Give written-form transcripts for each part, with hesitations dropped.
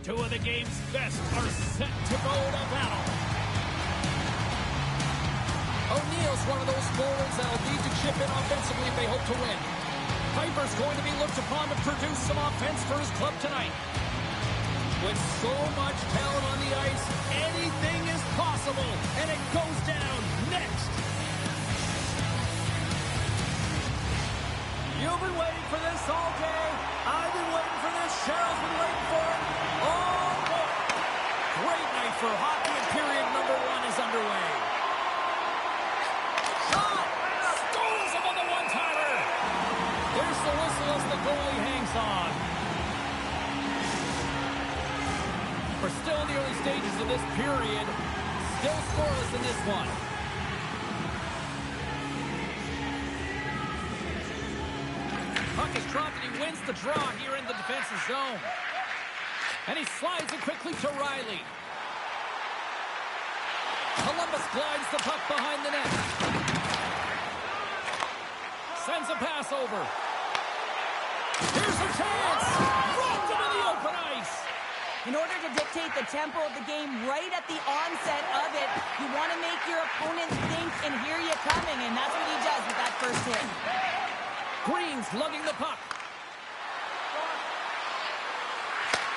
Two of the game's best are set to go to battle. O'Neal's one of those forwards that'll need to chip in offensively if they hope to win. Piper's going to be looked upon to produce some offense for his club tonight. With so much talent on the ice, anything is possible, and it goes down next. You've been waiting for this all day. I've been waiting for this. Cheryl's been waiting for it. Oh, boy. Great night for hockey, and period number 1 is underway. Shot! Scores him on the one-timer. There's the whistle as the goalie hangs on. We're still in the early stages of this period. Still scoreless in this one. Puck is dropped and he wins the draw here in the defensive zone. And he slides it quickly to Riley. Columbus glides the puck behind the net. Sends a pass over. Here's a chance. Rocked him in the open ice. In order to dictate the tempo of the game right at the onset of it, you want to make your opponent think and hear you coming, and that's what he does with that first hit. Green's lugging the puck.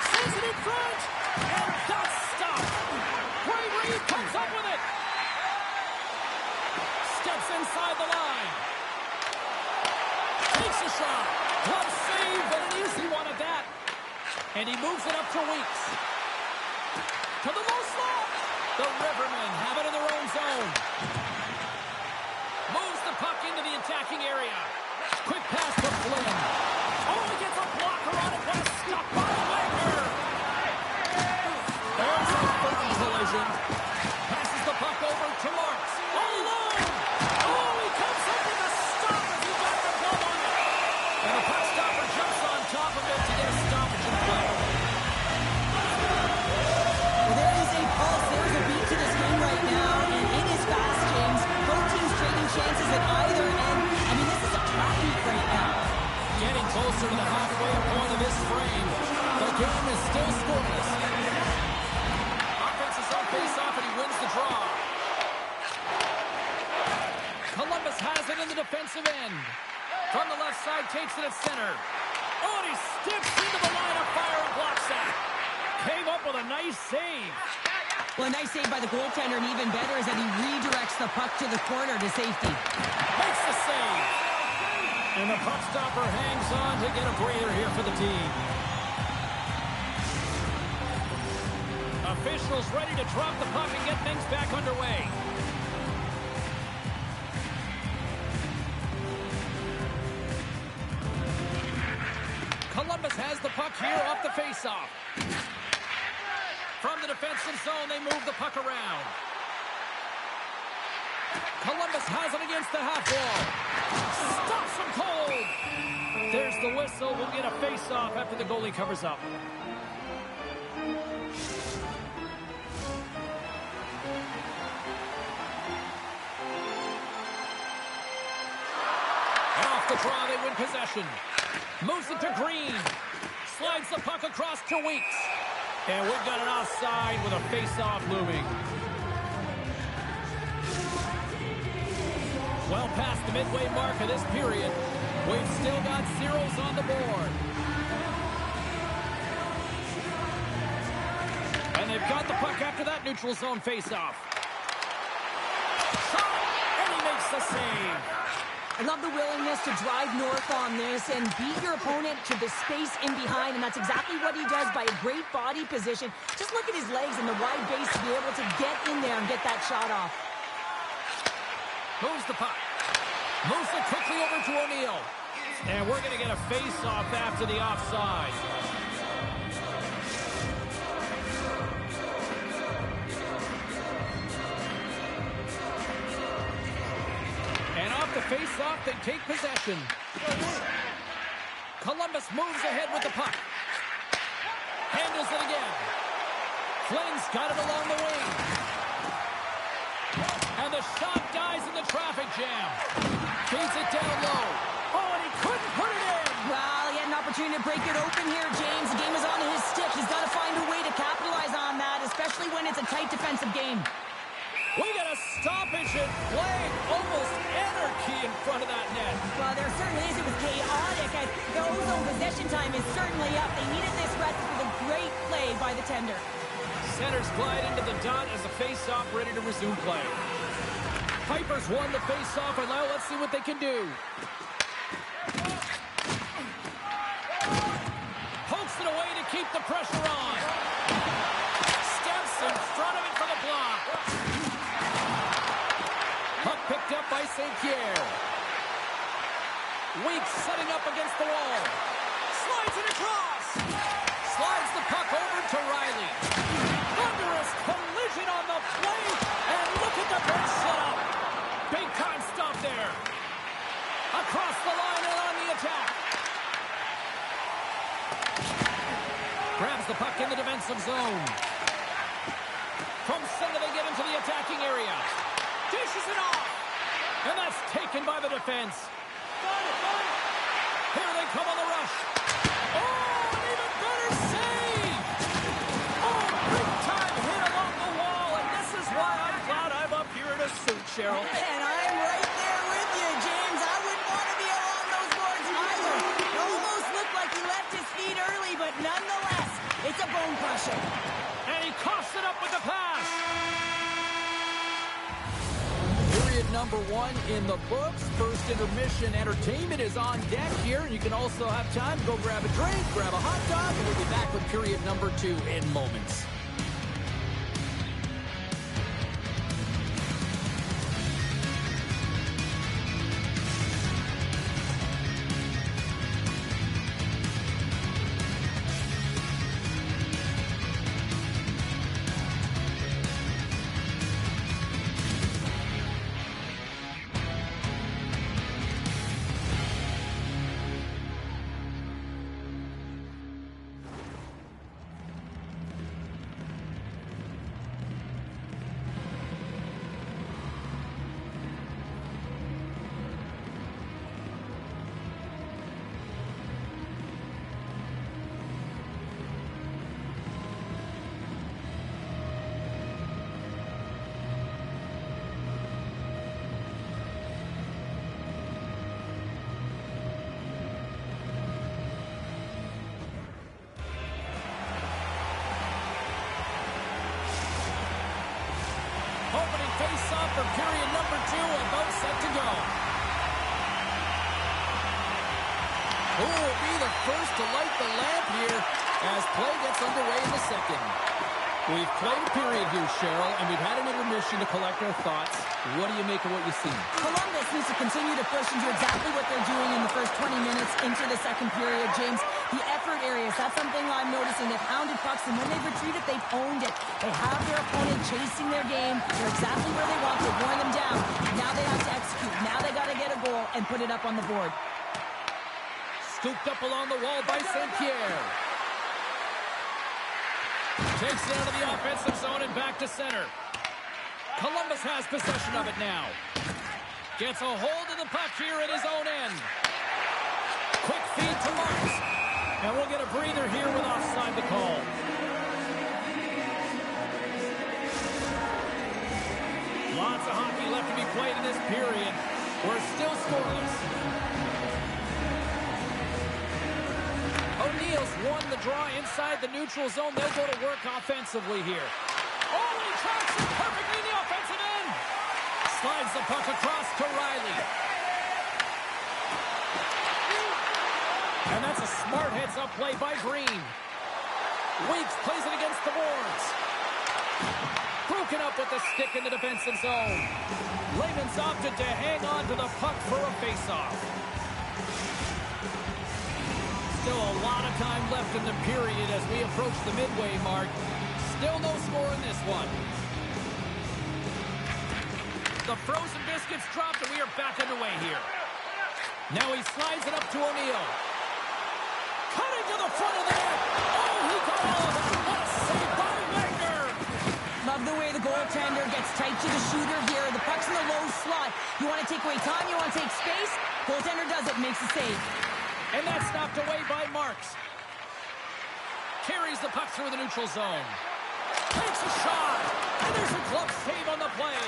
Sends it in front. And that's stopped. Bravery comes up with it. Steps inside the line. Takes a shot. Glove save, but an easy one at that. And he moves it up to Weeks. To the low slot. The Rivermen have it in their own zone. Moves the puck into the attacking area. Quick pass to Flynn. Oh, he gets a blocker on it. What a stop by Wagner. There's a firm collision. Passes the puck over to Marks. All alone. Oh, he comes up with a stop as he got the glove on it. And the puck stopper jumps on top of it to get a stoppage in play. Well, there is a pulse. There's a beat to this game right now, and it is fast, James. Both teams trading chances at either end. I mean, this is a traffic right now. Getting closer to the halfway point of this frame. The game is still scoreless. Offense is on face-off, and he wins the draw. Columbus has it in the defensive end. From the left side, takes it at center. Oh, and he steps into the line of fire and blocks that. Came up with a nice save. Well, a nice save by the goaltender, and even better is that he redirects the puck to the corner to safety. Makes the save. And the puck stopper hangs on to get a breather here for the team. Officials ready to drop the puck and get things back underway. Columbus has the puck here off the faceoff. From the defensive zone, they move the puck around. Columbus has it against the half wall. Stops him cold. There's the whistle. We'll get a face-off after the goalie covers up. And off the draw, they win possession. Moves it to Green. Slides the puck across to Weeks. And we've got an offside with a face-off looming. Well past the midway mark of this period, we've still got zeros on the board. And they've got the puck after that neutral zone face-off. Shot, and he makes the save. I love the willingness to drive north on this and beat your opponent to the space in behind, and that's exactly what he does by a great body position. Just look at his legs and the wide base to be able to get in there and get that shot off. Moves the puck. Moves it quickly over to O'Neal. And we're going to get a face-off after the offside. And off the face-off, they take possession. Columbus moves ahead with the puck. Handles it again. Flynn's got it along the wing. And the shot dies in the traffic jam. Feeds it down low. Oh, and he couldn't put it in. Well, he had an opportunity to break it open here, James. The game is on his stick. He's got to find a way to offensive game. We got a stoppage in play. Almost anarchy in front of that net. Well, there certainly is. It was chaotic. As the Ozone possession time is certainly up. They needed this rest for the great play by the tender. Centers glide into the dot as the face-off ready to resume play. Pipers won the face-off, and now let's see what they can do. Pokes it away to keep the pressure on. Steps in front of it for the block. Puck picked up by St. Pierre. Weeks setting up against the wall. Slides it across. Slides the puck over to Riley. Thunderous collision on the play. And look at the bench set up. Big time stop there. Across the line and on the attack. Grabs the puck in the defensive zone. From center they get into the attacking area. Dishes it off. And that's taken by the defense. Here they come on the rush. Oh, an even better save. Oh, big time hit along the wall. And this is why I'm glad I'm up here in a suit, Cheryl. And I'm right there with you, James. I wouldn't want to be along those boards either. It almost looked like he left his feet early, but nonetheless, it's a bone crusher. And he coughs it up with the pass. Period number 1 in the books. First intermission entertainment is on deck here. You can also have time to go grab a drink, grab a hot dog, and we'll be back with period number 2 in moments. Opening face-off for period number 2, about set to go. Who will be the first to light the lamp here as play gets underway in the second? We've played a period here, Cheryl, and we've had an intermission to collect our thoughts. What do you make of what you've seen? Columbus needs to continue to push and do exactly what they're doing in the first 20 minutes into the second period, James. The effort areas, that's something I'm noticing. They've hounded pucks, and when they've retreated, they've owned it. They have their opponent chasing their game. They're exactly where they want. They've worn them down. Now they have to execute. Now they got to get a goal and put it up on the board. Scooped up along the wall by St. Pierre. Takes it out of the offensive zone and back to center. Columbus has possession of it now. Gets a hold of the puck here at his own end. Quick feed to Marks. And we'll get a breather here with offside to call. Lots of hockey left to be played in this period. We're still scoreless. O'Neill's won the draw inside the neutral zone. They'll go to work offensively here. Oh, and he tracks it perfectly in the offensive end. Slides the puck across to Riley. And that's a smart heads-up play by Green. Weeks plays it against the boards. Broken up with the stick in the defensive zone. Layman's opted to hang on to the puck for a face-off. Still a lot of time left in the period as we approach the midway mark. Still no score in this one. The frozen biscuits dropped and we are back underway here. Now he slides it up to O'Neill. Cutting to the front of the net. Oh, he got all of it. What a save by Wagner. Love the way the goaltender gets tight to the shooter here. The puck's in the low slot. You want to take away time, you want to take space. Goaltender does it, makes a save. And that's stopped away by Marks. Carries the puck through the neutral zone. Takes a shot. And there's a glove save on the play.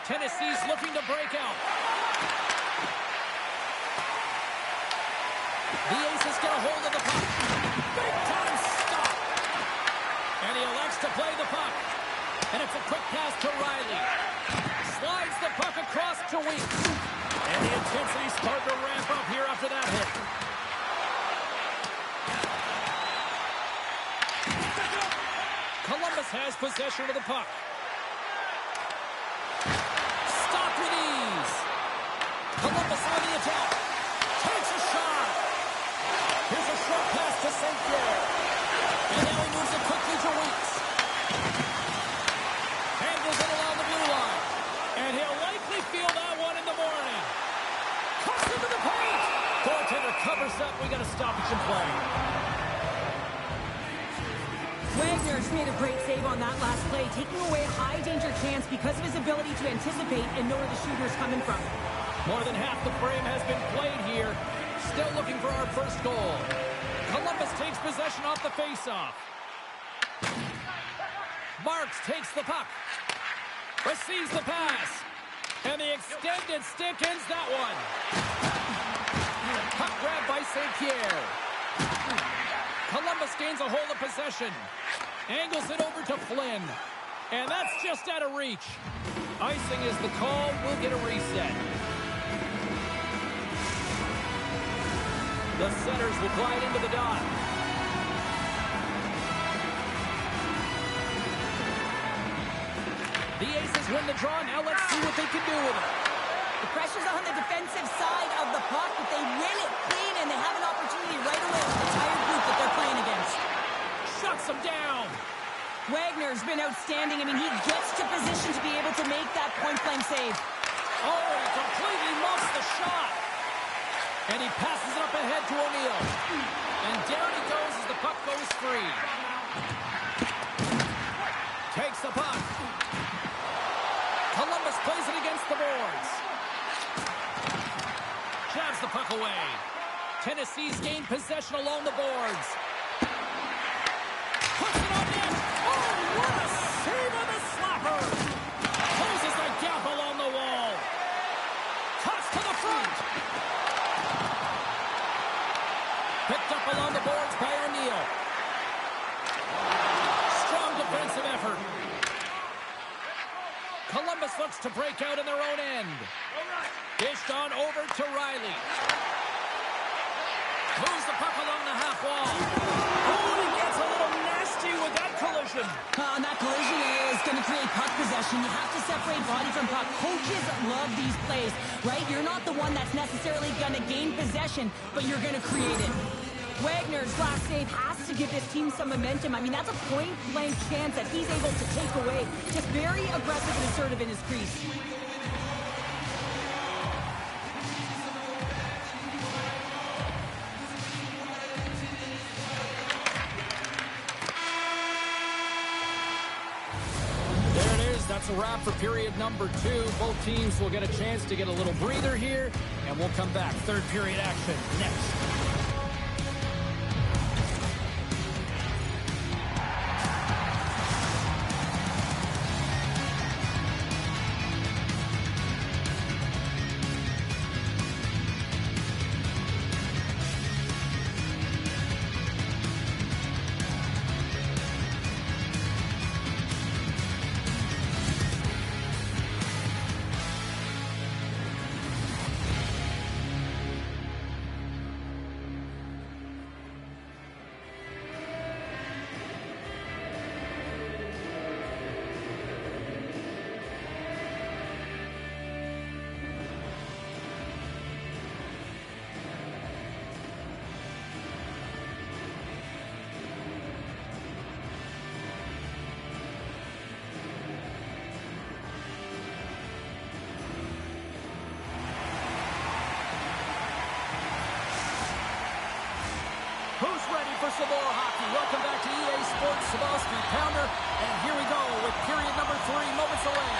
Tennessee's looking to break out. The Aces get a hold of the puck. Big time stop. And he elects to play the puck. And it's a quick pass to Riley. Slides the puck across to Weeks. And the intensity's starting to ramp up here after that hit. Columbus has possession of the puck. Stopped with ease. Columbus on the attack. Takes a shot. Here's a short pass to St. Pierre. And now he moves it quickly to Weeks. Handles it along the blue line. And he'll likely feel that one in the morning. Cuts into the paint. Goaltender covers up. We got a stoppage in play. Wagner's made a great save on that last play, taking away a high-danger chance because of his ability to anticipate and know where the shooter's coming from. More than half the frame has been played here. Still looking for our first goal. Columbus takes possession off the faceoff. Marks takes the puck. Receives the pass. And the extended stick ends that one. Puck grab by St. Pierre. Columbus gains a hold of possession. Angles it over to Flynn. And that's just out of reach. Icing is the call. We'll get a reset. The Senators will glide into the dot. The Aces win the draw. Now let's see what they can do with it. The pressure's on the defensive side of the puck, but they win it clean, and they have an opportunity right away with the tired group that they're playing against. Shuts them down. Wagner's been outstanding. I mean, he gets to position to be able to make that point-blank save. Oh, he completely muffs the shot. And he passes it up ahead to O'Neill. And down he goes as the puck goes free. Takes the puck. Columbus plays it against the boards. Jabs the puck away. Tennessee's gained possession along the boards. Puts it on net. Oh, what a save on the slapper. Closes the gap along the wall. Cuts to the front. Picked up along the boards by O'Neill. Strong defensive effort. Columbus looks to break out in their own end. Dished on over to Riley. Moves the puck along the half wall. Oh, he gets a little nasty with that collision. And that collision is going to create puck possession. You have to separate body from puck. Coaches love these plays, right? You're not the one that's necessarily going to gain possession, but you're going to create it. Wagner's last save has to give this team some momentum. I mean, that's a point-blank chance that he's able to take away. Just very aggressive and assertive in his crease. There it is. That's a wrap for period number 2. Both teams will get a chance to get a little breather here, and we'll come back. Third period action next. Who's ready for some more hockey? Welcome back to EA Sports Sabalski Pounder. And here we go with period number 3, moments away.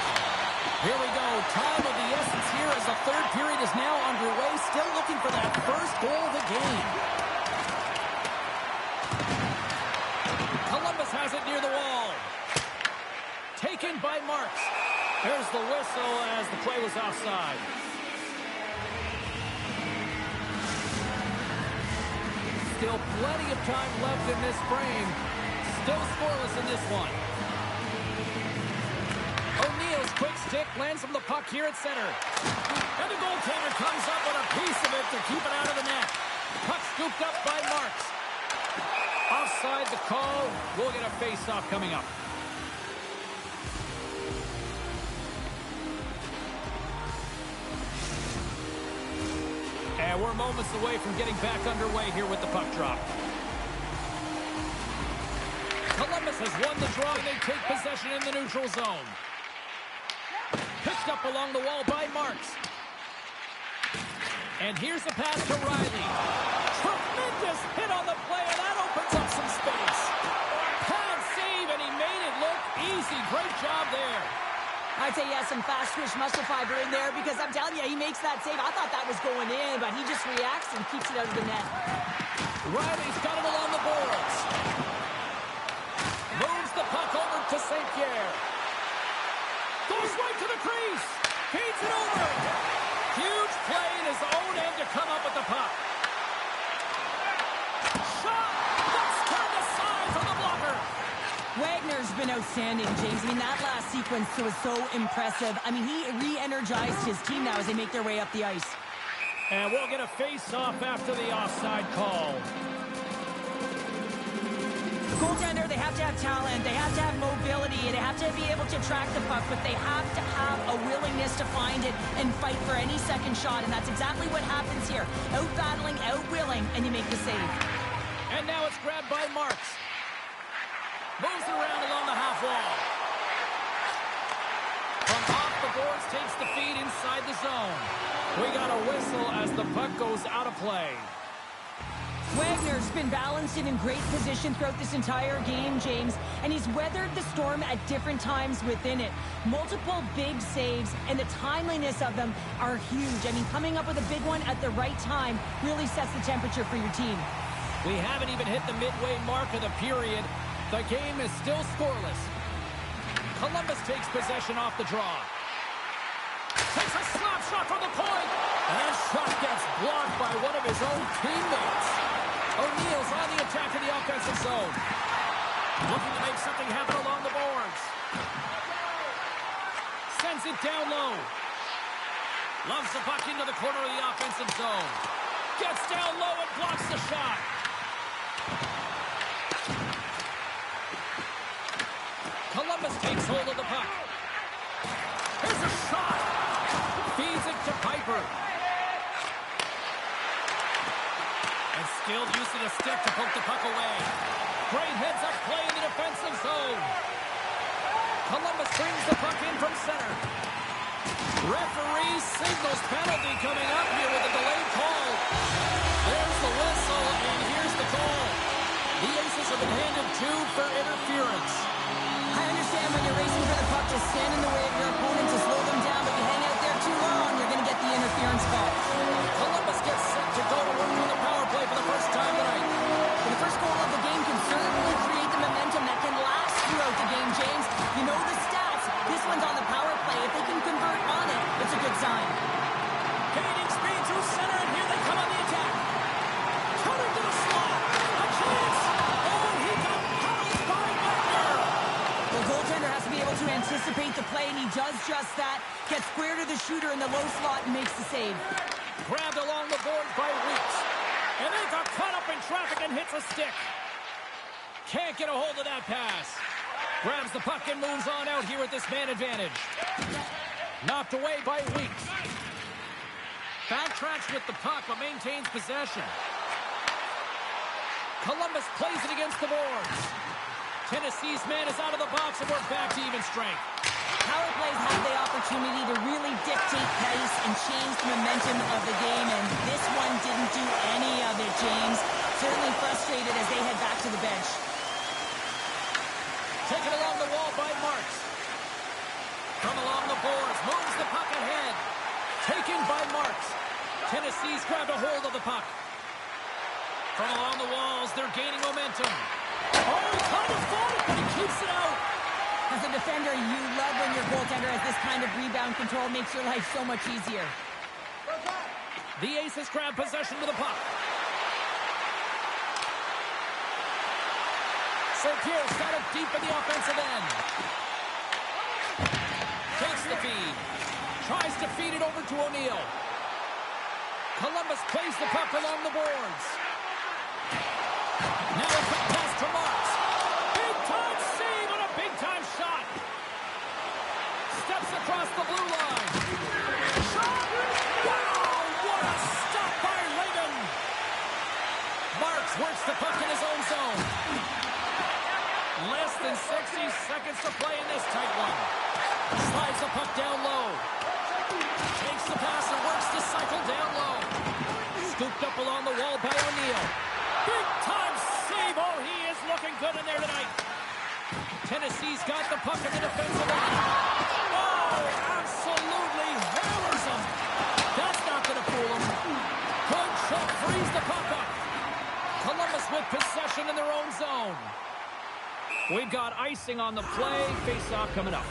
Here we go. Time of the essence here as the third period is now underway. Still looking for that first goal of the game. Columbus has it near the wall. taken by Marks. Here's the whistle as the play was offside. Still plenty of time left in this frame. Still scoreless in this one. O'Neal's quick stick lands from the puck here at center. And the goaltender comes up with a piece of it to keep it out of the net. Puck scooped up by Marks. Offside the call. We'll get a face-off coming up. And we're moments away from getting back underway here with the puck drop. Columbus has won the draw, and they take possession in the neutral zone. Picked up along the wall by Marks. And here's the pass to Riley. Tremendous hit on the play, and that opens up some space. Pad save, and he made it look easy. Great job there. I'd say he has some fast twitch muscle fiber in there because I'm telling you, he makes that save. I thought that was going in, but he just reacts and keeps it out of the net. Riley's got it along the boards. Moves the puck over to St. Pierre. Goes right to the crease. Feeds it over. Huge play in his own end to come up with the puck. Shot! That's turned aside from the blocker. Wagner's been outstanding, James. I mean, that last sequence was so impressive. I mean, he re-energized his team now as they make their way up the ice. And we'll get a face-off after the offside call. Goaltender, they have to have talent, they have to have mobility, and they have to be able to track the puck, but they have to have a willingness to find it and fight for any second shot, and that's exactly what happens here. Out-battling, out-willing, and you make the save. And now it's grabbed by Marks. Moves it around along the half wall. From off the boards, takes the feed inside the zone. We got a whistle as the puck goes out of play. Wagner's been balanced and in great position throughout this entire game, James, and he's weathered the storm at different times within it. Multiple big saves, and the timeliness of them are huge. I mean, coming up with a big one at the right time really sets the temperature for your team. We haven't even hit the midway mark of the period. The game is still scoreless. Columbus takes possession off the draw. Takes a slap shot from the point, and that shot gets blocked by one of his own teammates. O'Neal's on the attack in the offensive zone. Looking to make something happen along the boards. Sends it down low. Loves the puck into the corner of the offensive zone. Gets down low and blocks the shot. Columbus takes hold of the puck. Here's a shot. Feeds it to Piper. And skilled use of the stick to poke the puck away. Great heads-up play in the defensive zone. Columbus brings the puck in from center. Referee signals penalty coming up here with a delayed call. There's the whistle, and here's the call. The Aces have been handed 2 for interference. I understand when you're racing for the puck to stand in the way of your opponent to slow them down, but you hang out there too long, you're going to get the interference call. Columbus gets set to go to work on the power play for the first time tonight. And the first goal of the game can certainly create the momentum that can last throughout the game, James. You know the stats. This one's on the power play. If they can convert on it, it's a good sign. Gaining speed through center, and here they come on the attack. Cutter to the slot. A chance. Oh, he got pounded by Wagner. The goaltender has to be able to anticipate the play, and he does just that. Gets square to the shooter in the low slot and makes the save. Grabbed along the boards by Weeks. And they got caught up in traffic and hits a stick. Can't get a hold of that pass. Grabs the puck and moves on out here with this man advantage. Knocked away by Weeks. Backtracks with the puck but maintains possession. Columbus plays it against the boards. Tennessee's man is out of the box and we're back to even strength. Power plays have the opportunity to really dictate pace and change the momentum of the game, and this one didn't do any of it, James. Certainly frustrated as they head back to the bench. Taken along the wall by Marks. From along the boards, moves the puck ahead. Taken by Marks. Tennessee's grabbed a hold of the puck. From along the walls, they're gaining momentum. Oh, he kind of fought it, but he keeps it out. As a defender, you love when your goaltender has this kind of rebound control. Makes your life so much easier. The Aces grab possession to the puck. St. Pierre's got it deep in the offensive end. Takes the feed. Tries to feed it over to O'Neill. Columbus plays the puck along the boards. Now a quick pass to Marks. Big-time save and a big-time shot. Steps across the blue line. Shot! Wow! What a stop by Raymond! Marks works the puck in his own zone. Less than 60 seconds to play in this tight one. Slides the puck down low. Takes the pass and works the cycle down low. Scooped up along the wall by O'Neill. Big-time save. Oh, he is looking good in there tonight. Tennessee's got the puck in the defensive end. Oh, absolutely hammers him. That's not going to fool him. Good shot, frees the puck up. Columbus with possession in their own zone. We've got icing on the play. Face-off coming up.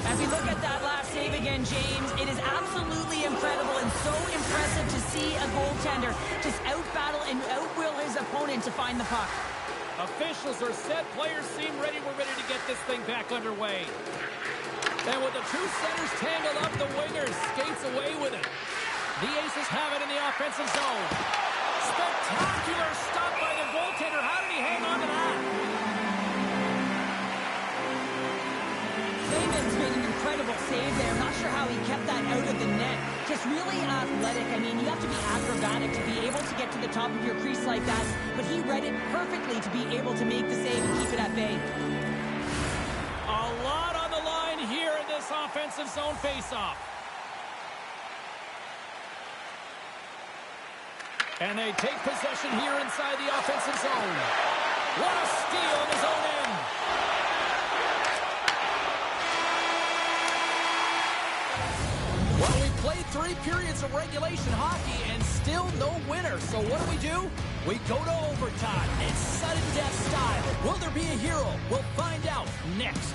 As we look at that last save again, James, it is absolutely incredible and so impressive to see a goaltender just out-battle and out-will his opponent to find the puck. Officials are set. Players seem ready. We're ready to get this thing back underway. And with the two centers tangled up, the wingers skates away with it. The Aces have it in the offensive zone. Spectacular stop by the goaltender. How did he hang on to that? Clayman's made an incredible save there. I'm not sure how he kept that out of the net. Just really athletic. I mean, you have to be acrobatic to be able to get to the top of your crease like that. But he read it perfectly to be able to make the save and keep it at bay. A lot on the line here in this offensive zone faceoff. And they take possession here inside the offensive zone. What a steal in his own end. Well, we played 3 periods of regulation hockey and still no winner. So what do? We go to overtime. It's sudden death style. Will there be a hero? We'll find out next.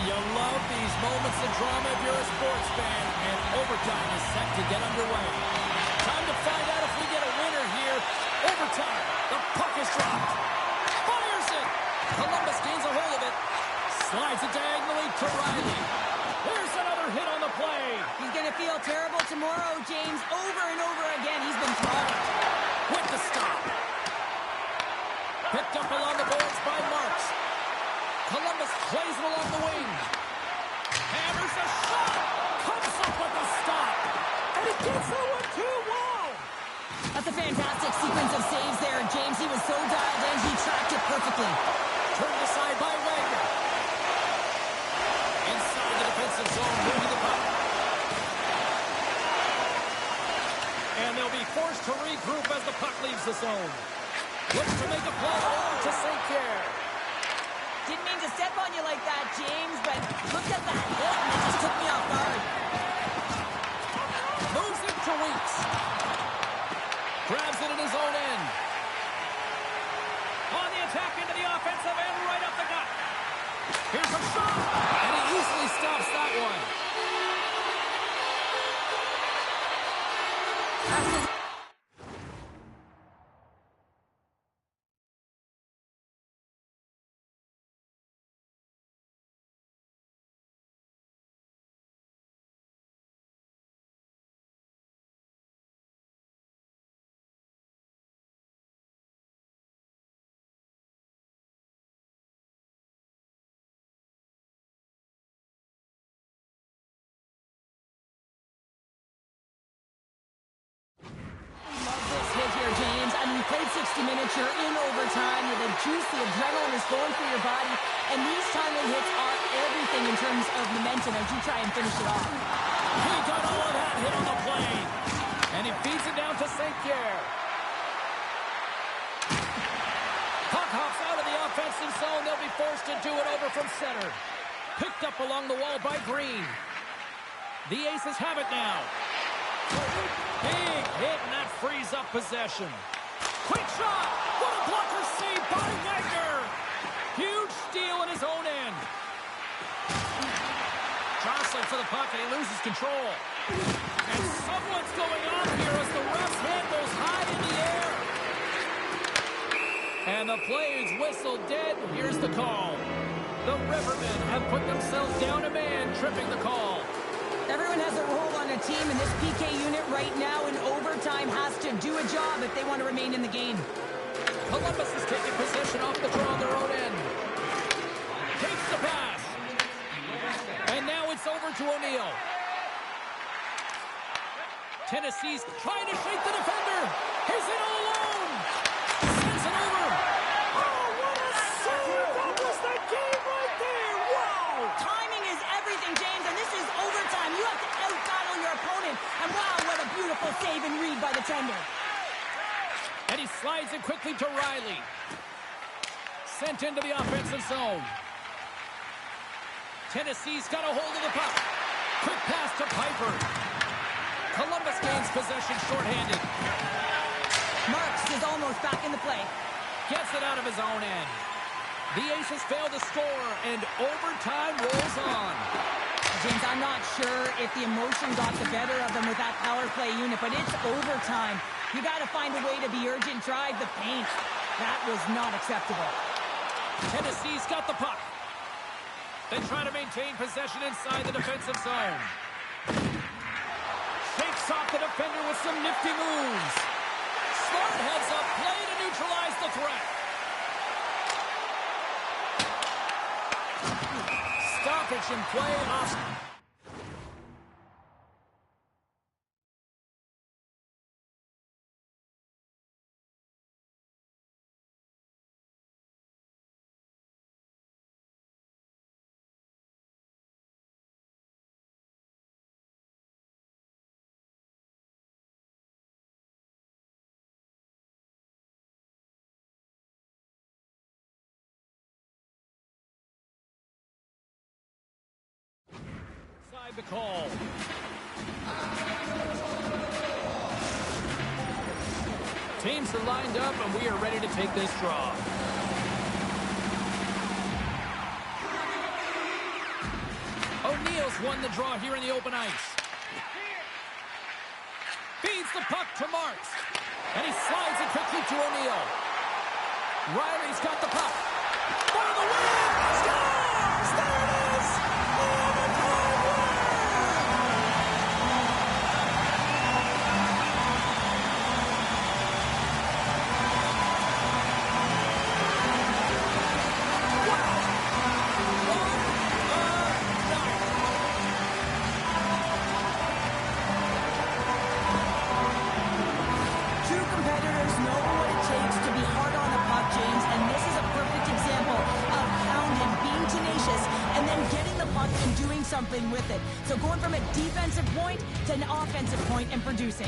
You love these moments of drama if you're a sports fan, and overtime is set to get underway. Time to find out if we get a winner here. Overtime. The puck is dropped. Fires it. Columbus gains a hold of it. Slides it diagonally to Riley. Here's another hit on the play. He's going to feel terrible tomorrow, James. Over and over again, he's been throttled. With the stop. Picked up along the boards by Marks. Columbus plays it along the wing. Hammers a shot. Comes up with a stop. And he gets that one too. Wow. That's a fantastic sequence of saves there, James. He was so dialed in, he tracked it perfectly. Turned aside by Wagner. Inside the defensive zone, moving the puck. And they'll be forced to regroup as the puck leaves the zone. Looks to make a play over to St. Pierre. Didn't mean to step on you like that, James, but look at that hit, and it just took me off guard. Moves it to Weeks. Grabs it in his own end. On the attack into the offensive end, right up the gut. Here's a shot, and he easily stops that one. played 60 minutes, you're in overtime, the juice, the adrenaline is going through your body, and these timely hits are everything in terms of momentum as you try and finish it off. He got all of that hit on the play. And he feeds it down to St. Pierre. Puck hops out of the offensive zone. They'll be forced to do it over from center. Picked up along the wall by Green. The Aces have it now. Big hit, and that frees up possession. Quick shot! What a blocker save by Wagner! Huge steal in his own end. Jostling for the puck, and he loses control. And someone's going on here as the ref's hand goes high in the air. And the play is whistled dead. Here's the call. The Rivermen have put themselves down a man, tripping the call. Everyone has a role on a team, and this PK unit right now in overtime has to do a job if they want to remain in the game. Columbus is taking possession off the draw on their own end. Takes the pass. And now it's over to O'Neill. Tennessee's trying to shake the defender. He's in all alone. Sends it over. Oh, what a save. That was the game right there. Wow. Timing is everything, James, and this is overtime. You have to out-battle your opponent. And wow, what a beautiful save and read by the tender. And he slides it quickly to Riley. Sent into the offensive zone. Tennessee's got a hold of the puck. Quick pass to Piper. Columbus gains possession shorthanded. Marks is almost back in the play. Gets it out of his own end. The Aces fail to score, and overtime rolls on. James, I'm not sure if the emotion got the better of them with that power play unit, but it's overtime. You got to find a way to be urgent, drive the paint. That was not acceptable. Tennessee's got the puck. They try to maintain possession inside the defensive zone. Shakes off the defender with some nifty moves. Smart heads up play to neutralize the threat. Stoppage in play. The call. Teams are lined up, and we are ready to take this draw. O'Neill's won the draw here in the open ice. Feeds the puck to Marks, and he slides it quickly to O'Neill. Riley's got the puck. For the win! Scores! There it is! Something with it. So going from a defensive point to an offensive point and producing.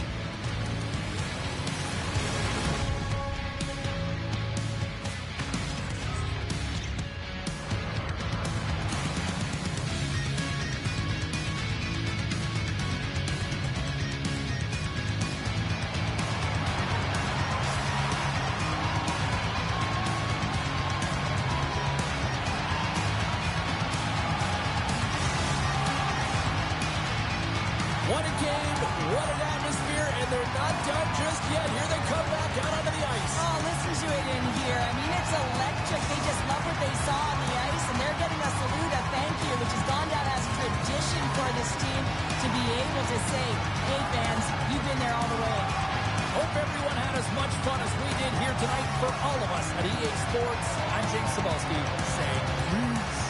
What a game, what an atmosphere, and they're not done just yet. Here they come back out onto the ice. Oh, listen to it in here. I mean, it's electric. They just love what they saw on the ice, and they're getting a salute, a thank you, which has gone down as tradition for this team to be able to say, hey, fans, you've been there all the way. Hope everyone had as much fun as we did here tonight. For all of us at EA Sports, I'm James Cybulski saying peace.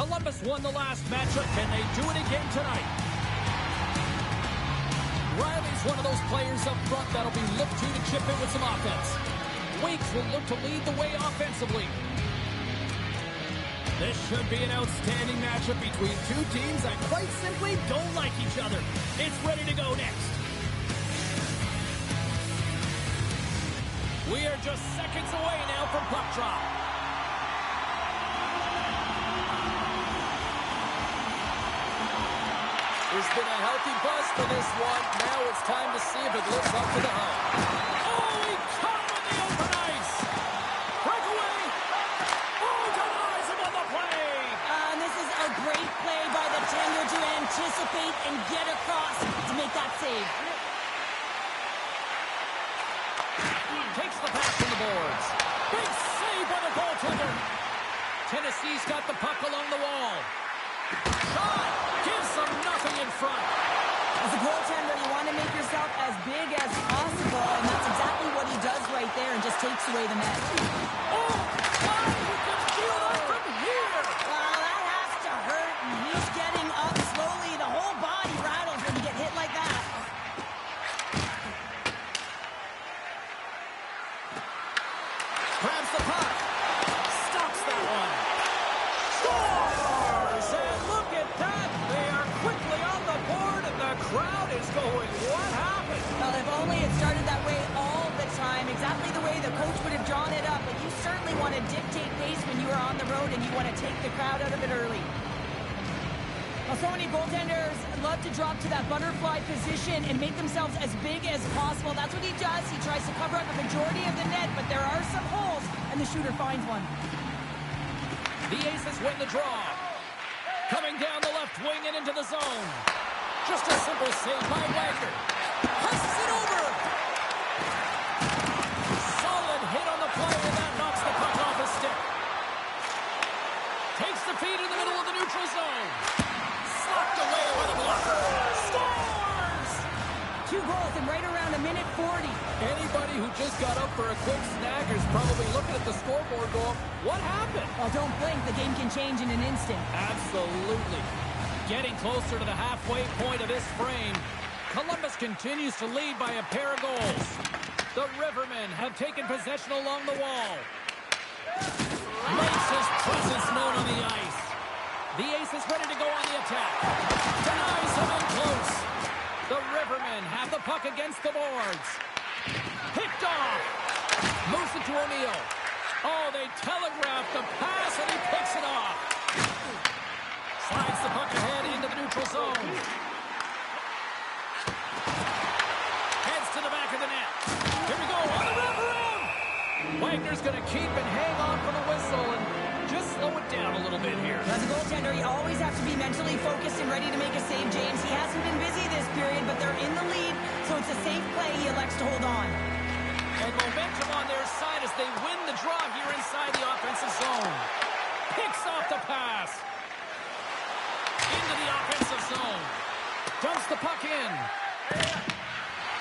Columbus won the last matchup. Can they do it again tonight? Riley's one of those players up front that'll be looked to chip in with some offense. Weeks will look to lead the way offensively. This should be an outstanding matchup between two teams that quite simply don't like each other. It's ready to go next. We are just seconds away now from puck drop. There's been a healthy buzz for this one. Now it's time to see if it lives up to the hype. Oh, he caught him on the open ice. Breakaway. Oh, denies him on the play. And this is a great play by the tender to anticipate and get across to make that save. Takes the pass from the boards. Big save by the goaltender. Tennessee's got the puck along the wall. Shot! Gives them nothing in front. As a goaltender, you want to make yourself as big as possible, and that's exactly what he does right there and just takes away the net. Oh! God, you can feel that from here! Wow, that has to hurt, and he's getting up slowly. The whole body rattles when you get hit like that. Grabs the puck. Stops that one. Scores! And look at that. They are quickly on the board, and the crowd is going, what happened? Well, if only it started that way all the time, exactly the way the coach would have drawn it up. But you certainly want to dictate pace when you are on the road, and you want to take the crowd out of it early. Well, so many goaltenders love to drop to that butterfly position and make themselves as big as possible. That's what he does. He tries to cover up the majority of the net, but there are some holes, and the shooter finds one. The Aces win the draw. Coming down the left wing and into the zone. Just a simple save by Wagner. Passes it over. Solid hit on the play, and that knocks the puck off his stick. Takes the feed in the middle of the neutral zone. Slapped away by the blocker. Scores! 2 goals in right around a minute 40. Anybody who just got up for a quick snag is probably looking at the scoreboard going, what happened? Well, don't blink. The game can change in an instant. Absolutely. Getting closer to the halfway point of this frame, Columbus continues to lead by a pair of goals. The Rivermen have taken possession along the wall. Makes his presence known on the ice. The Ace is ready to go on the attack. Denies him in close. The Rivermen have the puck against the boards. Picked off. Moves it to O'Neill. Oh, they telegraphed the pass, and he picks it off. Slides the puck ahead into the neutral zone. Heads to the back of the net. Here we go, on the wraparound. Wagner's going to keep and hang on for the whistle and just slow it down a little bit here. As a goaltender, you always have to be mentally focused and ready to make a save, James. He hasn't been busy this period, but they're in the lead, so it's a safe play. He elects to hold on. And momentum on their side as they win the draw here inside the offensive zone. Picks off the pass. Into the offensive zone. Dumps the puck in.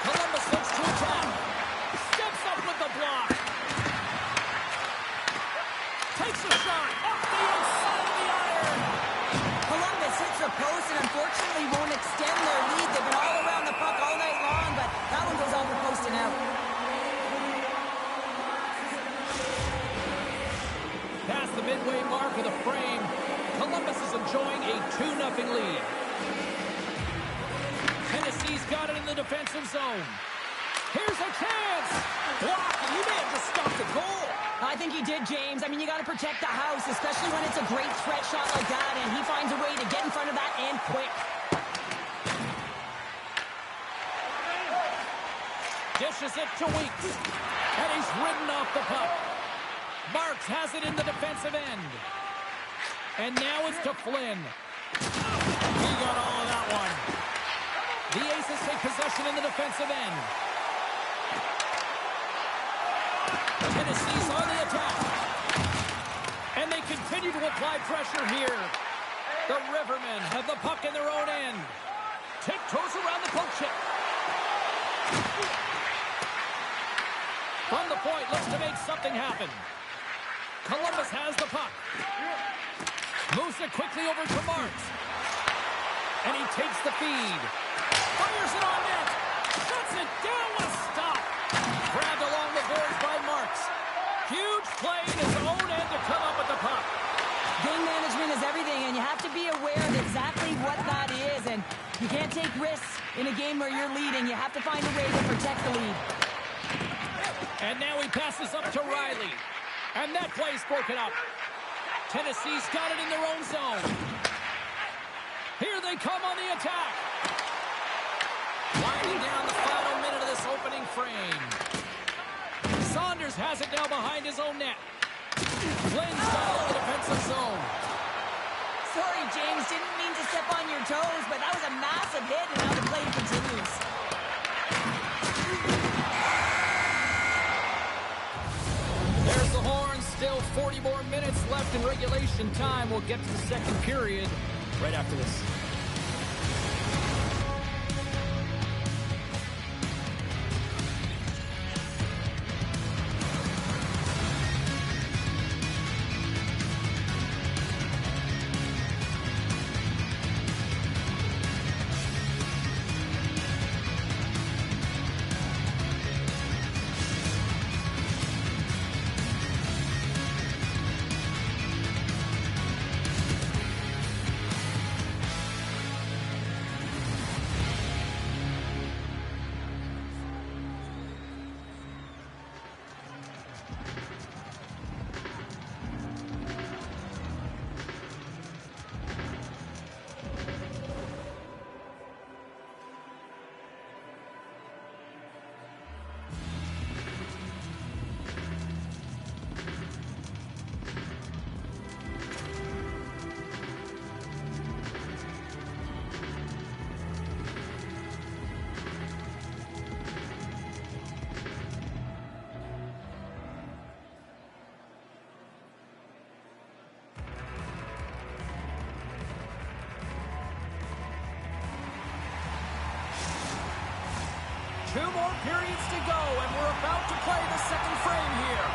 Columbus looks to attack. Steps up with the block. Takes a shot off the inside of the iron. Columbus hits the post and unfortunately won't extend their lead. They've been all around the puck all night long, but that one goes off the post and out. Past the midway mark of the frame, Columbus is enjoying a 2-0 lead. Tennessee's got it in the defensive zone. Here's a chance. Block, and he may have just stopped the goal. I think he did, James. I mean, you got to protect the house, especially when it's a great threat shot like that, and he finds a way to get in front of that and quick. Dishes it to Weeks, and he's ridden off the puck. Marks has it in the defensive end. And now it's to Flynn. He got all of that one. The Aces take possession in the defensive end. Tennessee's on the attack. And they continue to apply pressure here. The Rivermen have the puck in their own end. Tiptoes around the poke check. From the point, looks to make something happen. Columbus has the puck. Moves it quickly over to Marks. And he takes the feed. Fires it on net. Shuts it down with a stop. Grabbed along the boards by Marks. Huge play in his own end to come up with the puck. Game management is everything, and you have to be aware of exactly what that is. And you can't take risks in a game where you're leading. You have to find a way to protect the lead. And now he passes up to Riley. And that play's broken up. Tennessee's got it in their own zone. Here they come on the attack. Winding down the final minute of this opening frame. Saunders has it now behind his own net. Flynn's got it in the defensive zone. Sorry, James. Didn't mean to step on your toes, but that was a massive hit, and now the play continues. There's the horn. Still 40 more minutes left in regulation time. We'll get to the second period right after this. Two more periods to go, and we're about to play the second frame here.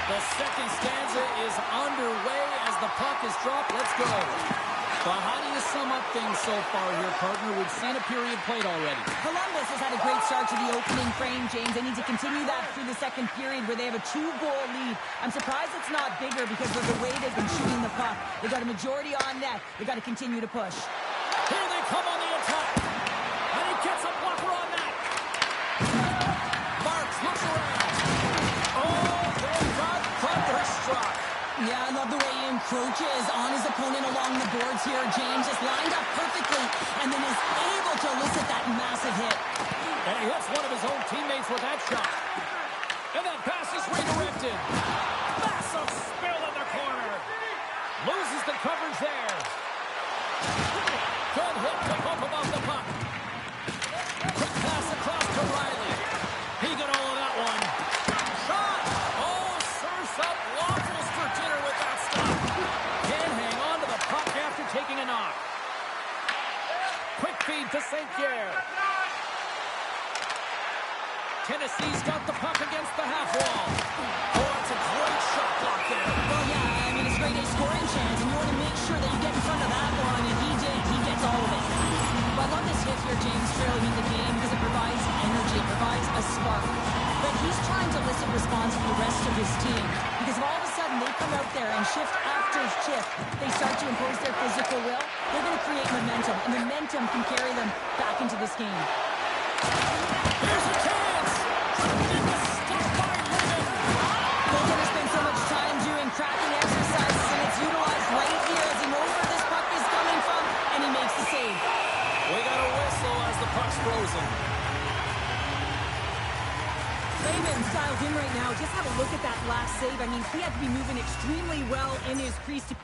The second stanza is underway as the puck is dropped. Let's go. Well, how do you sum up things so far here, partner? We've seen a period played already. Columbus has had a great start to the opening frame, James. They need to continue that through the second period where they have a 2-goal lead. I'm surprised it's not bigger because of the way they've been shooting the puck. They've got a majority on net. They've got to continue to push. Here they come on the attack. And he gets a blocker on that. Marks looks around. Oh, they got thunderstruck. Yeah, I love the way he encroaches on his opponent along the boards here, James. Just lined up perfectly and then is able to elicit that massive hit. And he hits one of his own teammates with that shot. And that pass is redirected. Massive spill in the corner. Loses the coverage there. Good hit to bump about the puck. Quick pass across to Riley. He got all of that one. Shot! Oh, serves up waffles for dinner with that stop. Can't hang on to the puck after taking a knock. Quick feed to St. Pierre. Tennessee's got the puck against the half wall. Oh, it's a great shot block there. Well, yeah, I mean, it's a great scoring chance, and you want to make sure that you get in front of that one, and he did. He gets all of it. But I love this hit here, James, trailing in the game because it provides energy, it provides a spark. But he's trying to elicit response from the rest of his team because if all of a sudden they come out there and shift after shift, they start to impose their physical will, they're going to create momentum, and momentum can carry them back into this game. Here's a chance. Stopped by Lemon. Goaltender spends so much time doing cracking exercises, and it's utilized right here as he knows where this puck is coming from, and he makes the save. We got a whistle as the puck's frozen. Raymond's dialed in right now. Just have a look at that last save. I mean, he had to be moving extremely well in his crease to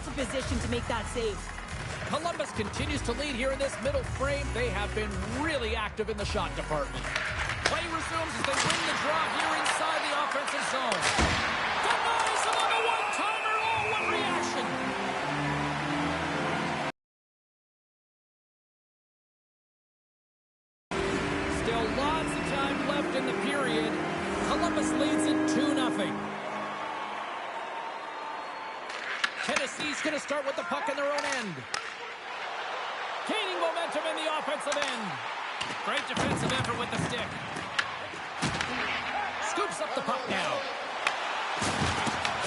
to position to make that save. Columbus continues to lead here in this middle frame. They have been really active in the shot department. Play resumes as they win the draw here inside the offensive zone. Denies him on a one-timer. Oh, what reaction! Still lots of time left in the period. Columbus leads it 2-0. Tennessee's going to start with the puck in their own end. Gaining momentum in the offensive end. Great defensive effort with the stick. Scoops up the puck now.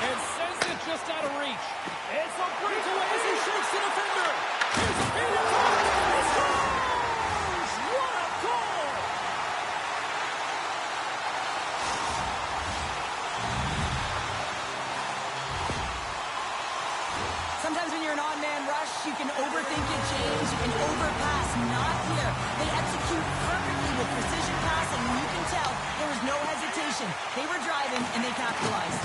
And sends it just out of reach. It's a breakaway as he shakes the defender. Here's a feed. He scores! What a goal! Sometimes when you're an on-man rush, you can overthink it, James. You can overpass. Not here. They execute perfectly with precision passing, and you can tell there was no hesitation. They were driving, and they capitalized.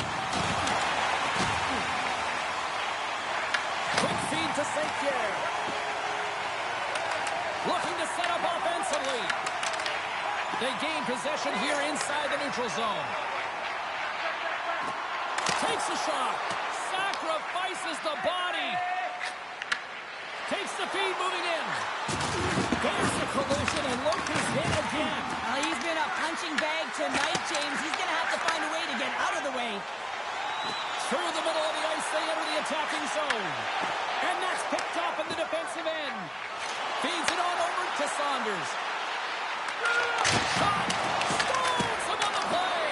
Quick feed to St. Pierre. Looking to set up offensively. They gain possession here inside the neutral zone. Takes a shot. Sacrifices the body. Takes the feed, moving in. There's the collision, and look who's hit again. He's been a punching bag tonight, James. He's going to have to find a way to get out of the way. Through the middle of the ice, they enter the attacking zone. And that's picked up in the defensive end. Feeds it on over to Saunders. Shot! Stones him on the play!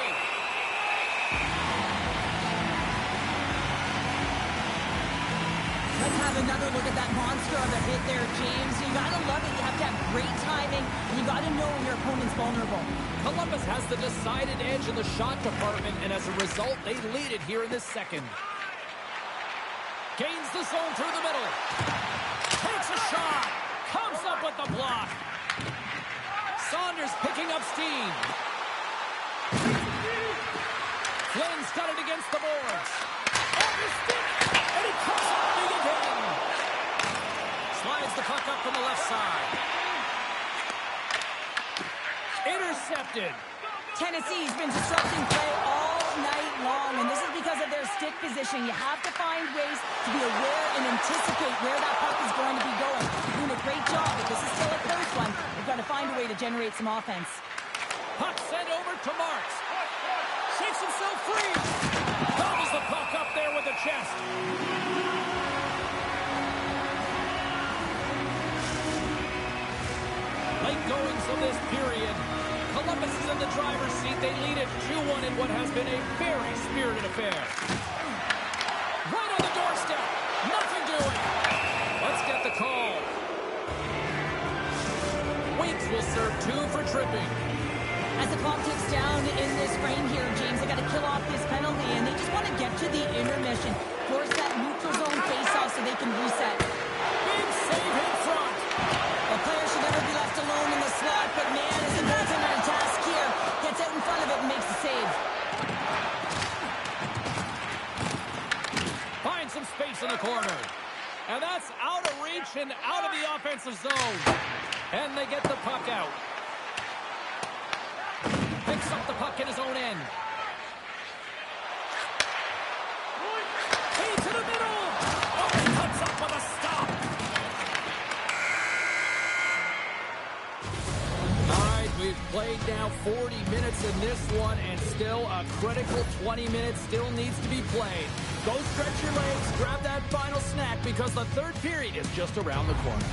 Let's have another look at that monster of a hit there, James. You gotta love it. You have to have great timing, and you gotta know when your opponent's vulnerable. Columbus has the decided edge in the shot department, and as a result, they lead it here in the second. Gains the zone through the middle. Takes a shot. Comes up with the block. Saunders picking up steam. Flynn's got it against the boards. On his stick, and he comes up big again. Slides the puck up from the left side. Intercepted. Tennessee's been disrupting play all night long, and this is because of their stick position. You have to find ways to be aware and anticipate where that puck is going to be going. They're doing a great job, but this is still a close one. They've got to find a way to generate some offense. Puck sent over to Marks. Shakes himself free. Gobbles the puck up there with the chest. Late goings of this period. Columbus is in the driver's seat. They lead it 2-1 in what has been a very spirited affair. Right on the doorstep. Nothing doing. Let's get the call. Weeks will serve 2 for tripping. As the clock ticks down in this frame here, James, they got to kill off this penalty, and they just want to get to the intermission. Force that neutral zone face-off so they can reset. Big save in front. A player should never be left alone in the slot, but man, as a goaltender on task here, gets out in front of it and makes the save. Finds some space in the corner. And that's out of reach and out of the offensive zone. And they get the puck out. Picks up the puck in his own end. Feed to the middle. Oh, he cuts up with a stop. All right, we've played now 40 minutes in this one, and still a critical 20 minutes still needs to be played. Go stretch your legs, grab that final snack, because the third period is just around the corner.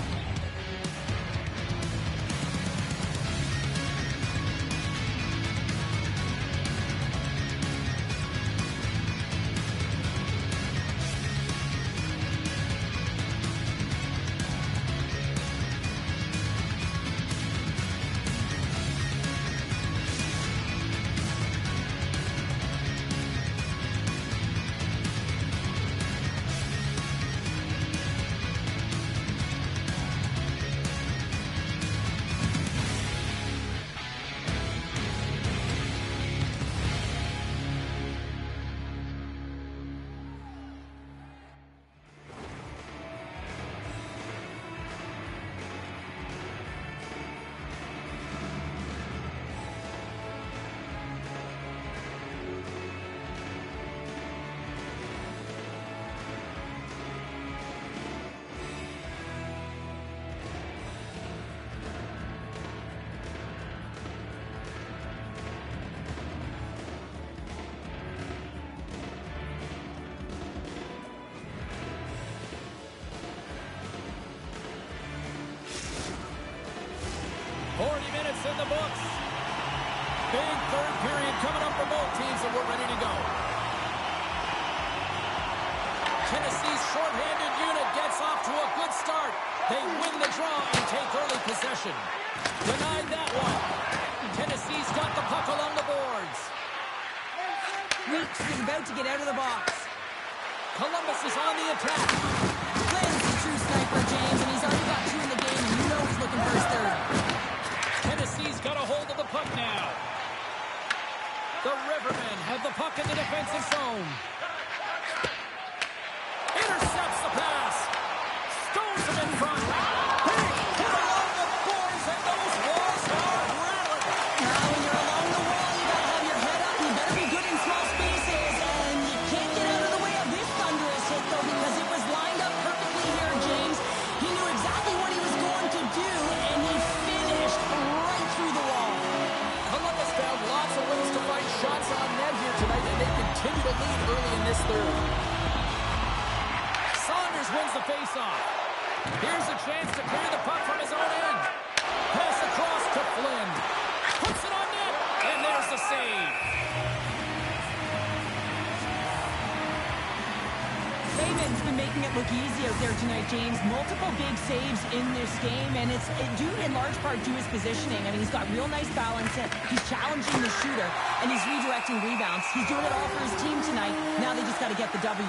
minutes in the books. Big third period coming up for both teams, and we're ready to go. Tennessee's shorthanded unit gets off to a good start. They win the draw and take early possession. Denied that one. Tennessee's got the puck along the boards. Weeks is about to get out of the box. Columbus is on the attack. Flynn's a true sniper, James, and he's already got 2 in the game, and you know he's looking for his third. Tennessee's got a hold of the puck now. The Rivermen have the puck in the defensive zone. Intercepts the pass. Stones him in front. Hey, hit along the boards, and those walls are rattling. Now, when you're along the wall, you gotta have your head up. You better be good in small spaces, and you can't get out of the way of this thunderous hit, though, because it was lined up perfectly here, James. He knew exactly what he was going to do, and he finished right through the wall. Columbus found lots of ways to find shots on net here tonight, and they continue to lead early in this third. Saunders wins the faceoff. Here's a chance to clear the puck from his own end. Pass across to Flynn. Puts it on net, and there's the save. Saban's been making it look easy out there tonight, James. Multiple big saves in this game, and it's due in large part to his positioning. I mean, he's got real nice balance. He's challenging the shooter, and he's redirecting rebounds. He's doing it all for his team tonight. Now they just got to get the W.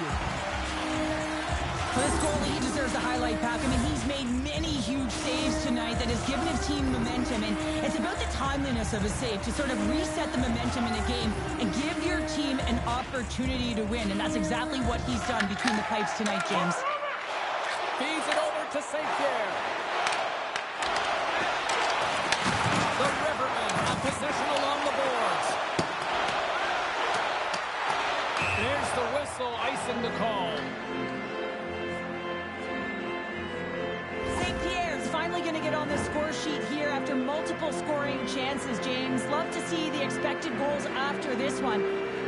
For this goalie, he deserves a highlight pack. I mean, he's made many huge saves tonight that has given his team momentum, and it's about the timeliness of a save to sort of reset the momentum in a game and give your team an opportunity to win, and that's exactly what he's done between the pipes tonight, James. Feeds it over to St. Pierre. The Rivermen have possession along the boards. There's the whistle, icing the call. St. Pierre's finally going to get on the score sheet here after multiple scoring chances, James. Love to see the expected goals after this one.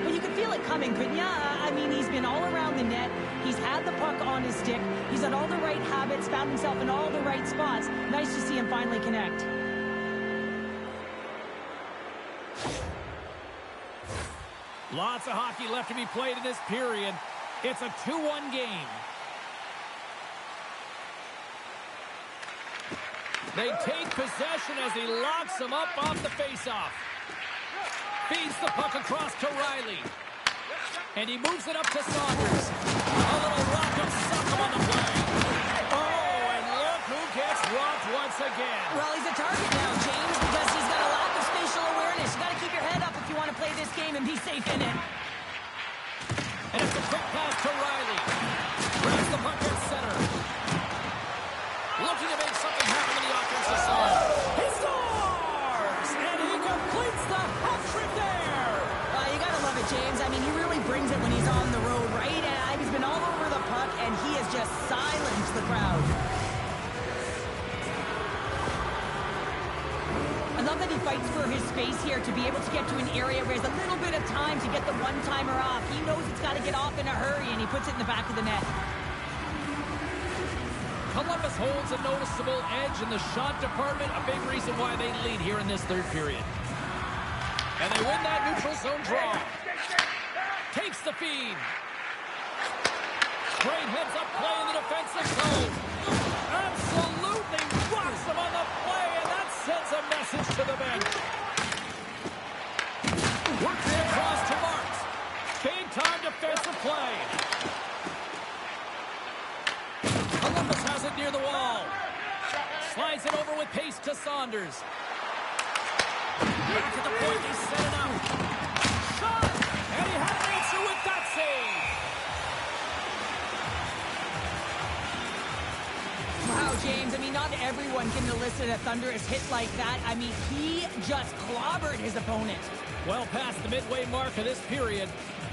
But you could feel it coming, couldn't ya? I mean, he's been all around the net. He's had the puck on his stick. He's had all the right habits, found himself in all the right spots. Nice to see him finally connect. Lots of hockey left to be played in this period. It's a 2-1 game. They take possession as he locks him up off the faceoff. Feeds the puck across to Riley. And he moves it up to Saunders. A little rock-up suck him on the play. Oh, and look who gets rocked once again. Well, he's a target now, James, because he's got a lack of spatial awareness. You got to keep your head up if you want to play this game and be safe in it. And it's a quick pass to Riley. Grabs the puck at center. Looking to make something happen in the offensive side. He scores! And he completes the hat trick there. You got to love it, James. I mean, he really brings it when he's on the road, right? And he's been all over the puck, and he has just silenced the crowd. I love that he fights for his space here to be able to get to an area where he has a little bit of time to get the one-timer off. He knows it's got to get off in a hurry, and he puts it in the back of the net. Columbus holds a noticeable edge in the shot department, a big reason why they lead here in this third period. And they win that neutral zone draw. Takes the feed. Great heads-up play in the defensive zone. Absolutely rocks him on the play, and that sends a message to the bench. Works it across to Marks. Big-time defensive play. Columbus has it near the wall. Slides it over with pace to Saunders. Back at the point, they set it up. Shot! And he had an answer with that save. Wow, James, I mean, not everyone can elicit a thunderous hit like that. I mean, he just clobbered his opponent. Well past the midway mark of this period,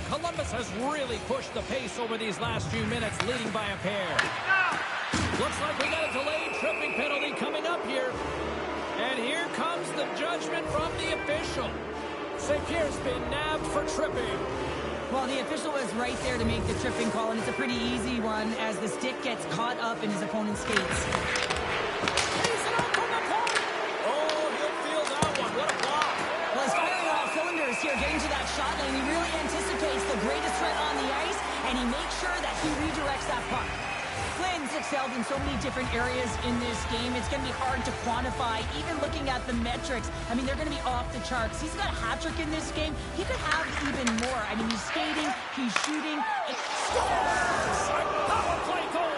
Columbus has really pushed the pace over these last few minutes, leading by a pair. Looks like we got a delayed tripping penalty coming up here. And here comes the judgment from the official. St. Pierre's been nabbed for tripping. Well, the official was right there to make the tripping call, and it's a pretty easy one as the stick gets caught up in his opponent's skates. He's it out from the point. Oh, he'll feel that here, getting to that shot lane. He really anticipates the greatest threat on the ice, and he makes sure that he redirects that puck. Flynn's excelled in so many different areas in this game. It's going to be hard to quantify, even looking at the metrics. I mean, they're going to be off the charts. He's got a hat trick in this game. He could have even more. I mean, he's skating, he's shooting. Scores! A power play goal!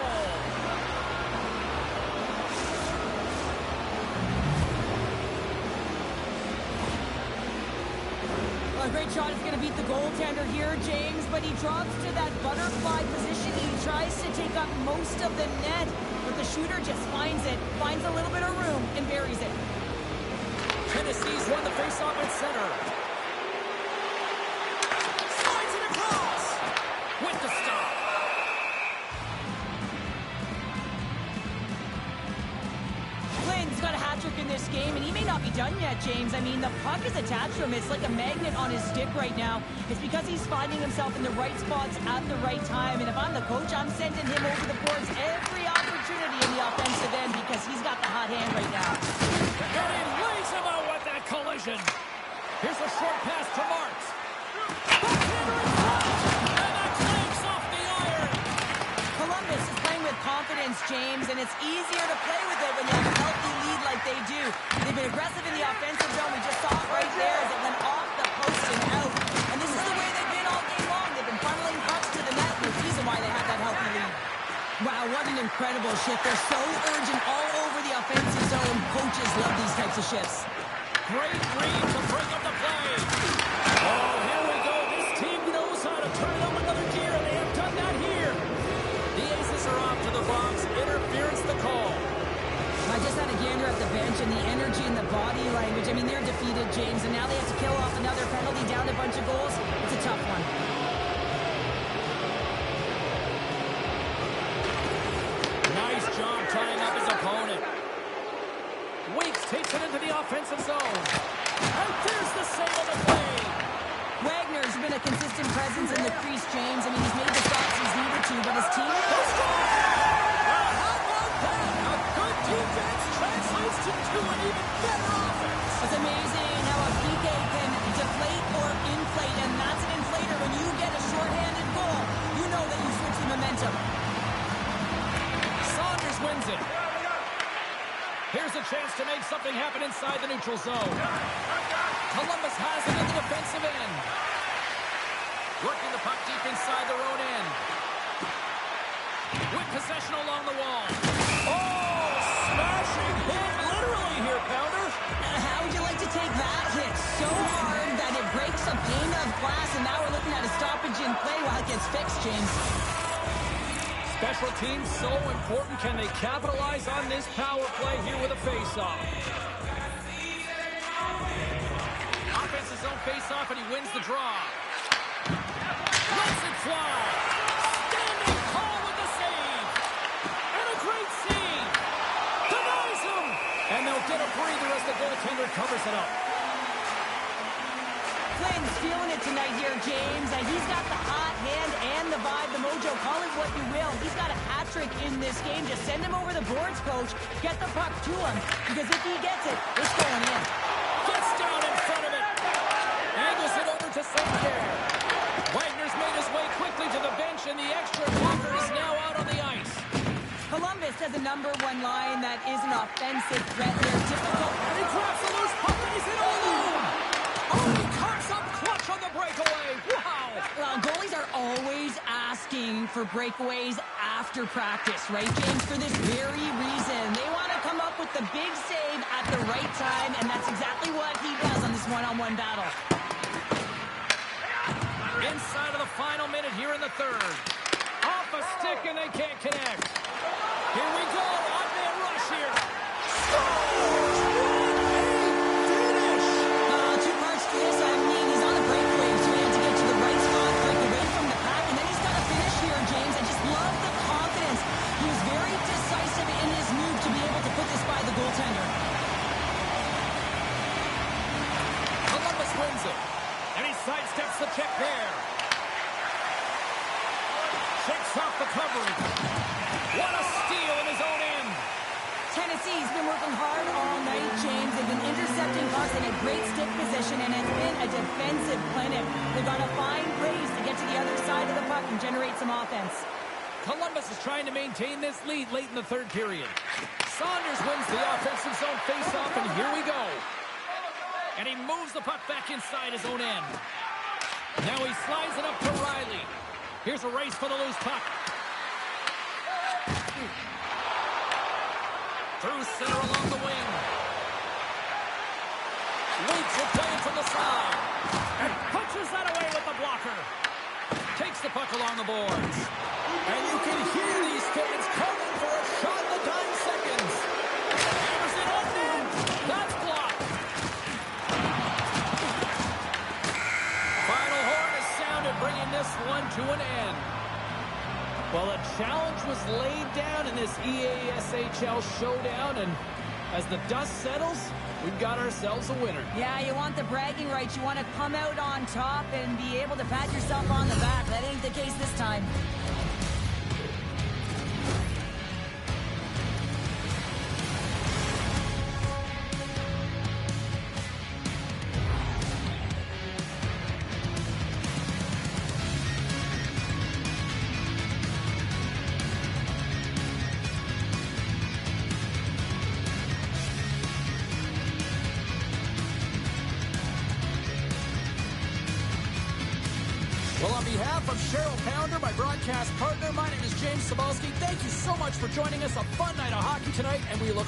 A great shot is going to beat the goaltender here, James, but he drops to that butterfly position. He tries to take up most of the net, but the shooter just finds a little bit of room, and buries it. Tennessee's won the faceoff at center. Slides it across with the stop. Flynn's got a hat trick in this game, and he may not be done yet, James. I mean, the puck is attached to him. It's like a magnet on his stick right now. It's because he's finding himself in the right spots at the right time. And if I'm the coach, I'm sending him over the boards every opportunity in the offensive end because he's got the hot hand right now. And he lays him out with that collision. Here's a short pass to Marks. Backhander in front, and that clamps off the iron. Columbus is playing with confidence, James, and it's easier to play with it when you have a healthy lead like they do. They've been aggressive in the offensive zone. We just saw it right there as it went off the post and out. And this is the way they've been all game long. They've been funneling pucks to the net. There's a reason why they have that healthy lead. Wow, what an incredible shift. They're so urgent all over the offensive zone. Coaches love these types of shifts. Great read to break up the play. Oh, here we go. This team knows how to turn up another gear, and they have done that here. The Aces are off to the box. Interference the call. I just had a gander at the bench, and the energy and the body language. I mean, they're defeated, James, and now they have to kill off another penalty, down a bunch of goals. It's a tough one. Nice job tying up his opponent. Weeks takes it into the offensive zone. And there's the save on the play. Wagner's been a consistent presence in the crease, James. I mean, he's made the stops he's needed to, but his team... Well, how about that? A good defense translates to an even better offense. It's amazing how a PK can deflate or inflate, and that's an inflator. When you get a shorthanded goal, you know that you switch the momentum. Saunders wins it. Here's a chance to make something happen inside the neutral zone. Columbus has it in the defensive end. Working the puck deep inside their own end. With possession along the wall. Oh, smashing hit literally here, Pounder. How would you like to take that hit? So hard that it breaks a pane of glass, and now we're looking at a stoppage in play while it gets fixed, James. Special teams so important. Can they capitalize on this power play here with a face-off? Offensive zone face-off, and he wins the draw. Lets it fly. Standing tall with the save. And a great save. Denies him. And they'll get a breather as the goaltender covers it up. Flynn's feeling it tonight here, James. He's got the hot hand and the vibe, the mojo. Call it what you will. He's got a hat trick in this game. Just send him over the boards, coach. Get the puck to him. Because if he gets it, it's going in. Gets down in front of it. Angles it over to St. Pierre. Wagner's made his way quickly to the bench, and the extra blocker is now out on the ice. Columbus has a number one line that is an offensive threat. They're difficult. And he drops a loose puck, and he's in alone. Oh, he comes up clutch on the breakaway. Wow. Well, goalies are always asking for breakaways after practice, right, James? For this very reason. They want to come up with the big save at the right time, and that's exactly what he does on this one-on-one battle. Inside of the final minute here in the third. Off a stick, and they can't connect. Here we go. Odd-man rush here. Scores! Two parts to this. I mean, he's on a breakaway, so he had to get to the right spot, break away from the pack, and then he's got to finish here, James. I just love the confidence. He was very decisive in his move to be able to put this by the goaltender. Columbus wins it. And he sidesteps the check there. Checks off the coverage. What a steal in his own end. Tennessee's been working hard all night, James. They've been intercepting pucks in a great stick position, and it's been a defensive clinic. They've got to find ways to get to the other side of the puck and generate some offense. Columbus is trying to maintain this lead late in the third period. Saunders wins the offensive zone faceoff, and here we go. And he moves the puck back inside his own end. Now he slides it up to Riley. Here's a race for the loose puck. Through center along the wing. Leaks it playing from the side. And punches that away with the blocker. Takes the puck along the boards. And you can hear these fans calling for a shot in the dying seconds. Hammers it on net. That's blocked. Final horn is sounded, bringing this one to an end. Well, a challenge was laid down in this EASHL showdown, and as the dust settles, we've got ourselves a winner. Yeah, you want the bragging rights. You want to come out on top and be able to pat yourself on the back. That ain't the case this time. Well, on behalf of Cheryl Pounder, my broadcast partner, my name is James Cebulski. Thank you so much for joining us. A fun night of hockey tonight, and we look